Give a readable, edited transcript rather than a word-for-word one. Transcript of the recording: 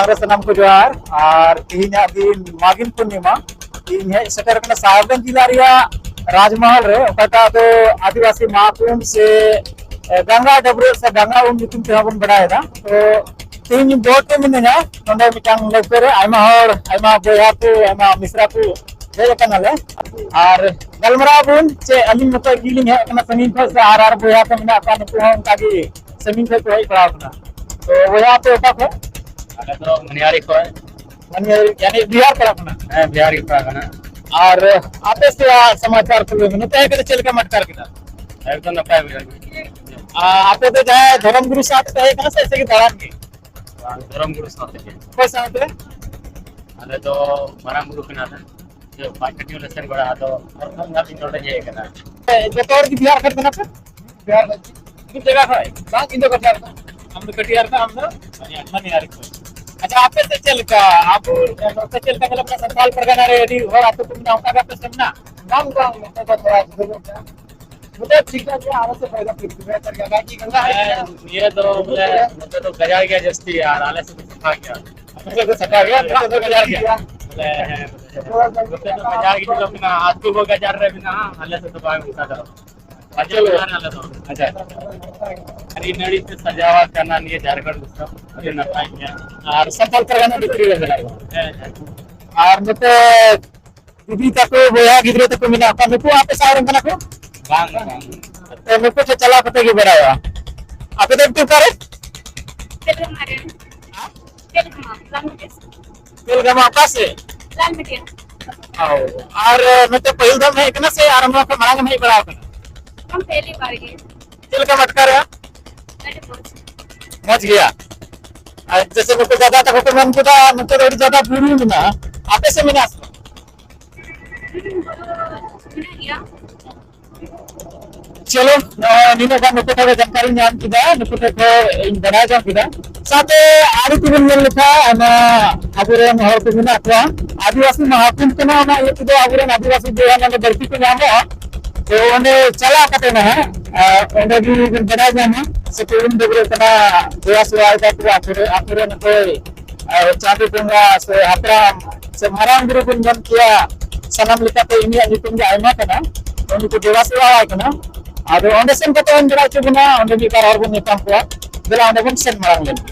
मांगरे सनम को जोहार और तीना दिन मागिन पूर्णिमा इन हे सेटर कना साहेबगंज जिला रिया राजमहल रे ओकाटा दो आदिवासी महाकुंभ से गंगा डबरे से गंगा उम ते हबन बडायदा तो तीन बोट के मिनना नंदे मिटांग लेकर आयमा हर आयमा बोया को आयमा मिश्रा को हे कनाले और गलमरा बुन से अली मत गिलिंग है कना समीन को से आर बोया को मिना का नुको हम ताकि समीन को होई पड़ा अपना तो बोया पे ओका को अरे तो मनियारी को है मनियारी यानी बिहार पर अपना है बिहारी का गाना और आपे से समाचार को में तो एक चल के मटकार किदा एकदम नपाय बिहारी आपे तो जाए धर्मगुरु साथ कहे कना से ऐसे की दलान की धर्म गुरु साथ है कोई साथ है अरे तो मराम गुरु के नाते जो पांच कटियों लेसन बड़ा तो हम ना तीन जोड़े जाए करना जतौर की बिहार करते ना फिर बिहार की जगह है बात इंदो कटियार का हम कटियार का हम मनियारी को अच्छा आपे से चल का आप से चल का मतलब संताल परगना रेडी हो आप तो तुम ना का पे समना काम काम तो थोड़ा मुझे ठीक है आने से फायदा फिर कर गया बाकी गंगा है ये तो मुझे तो गजार गया जस्ती यार आले से सफा गया मुझे तो सका गया तो गजार गया गजार की जो बिना आज को वो गजार रहे बिना आले से तो बाय उठा दो अजय लगाने आले तो अच्छा अरे नड़ी से सजावट करना नहीं झारखंड सब अरे ना पाएंगे और संताल परगना बिक्री ले लगा और मते दीदी तक बोया गिद्रे तक मिला का नुको आपे सारंग कना को बांग तो नुको से चला पते की बड़ाया आपे देख तो करे तेलगमा का से लाल मिटिया आओ और मते पहिल दम है इतना से आरंभ का मांग नहीं बड़ा हम पहली बार गए तेल का मटका रे मच गया जैसे को ज्यादा तक को मन को मतलब थोड़ी ज्यादा पूरी में ना आपे से मिला चलो नीनो का नुको का जानकारी ஞாन किदा नुको को बनाया जा किदा साथे आरी तिबन में लिखा ना अबुरेन हर को मिना अथवा आदिवासी महाकुंभ कना ना ये तो अबुरेन आदिवासी जो है ना बर्फी को नाम तो उन्हें चला कते ना है उन्हें भी बनाया जाना से पूर्ण डबरे कना प्रयास हुआ था पूरा आखिर न कोई चांदी पंगा से हतरा से महाराम गुरु को मन किया सनम लिखा तो इन्हीं निकुंज आयमा कना उनको देवा सेवा है कना आदो ओंडे सेन कते ओंडे राचो बना ओंडे भी कार और बन निकम को दिला ओंडे बन सेन मांग लेन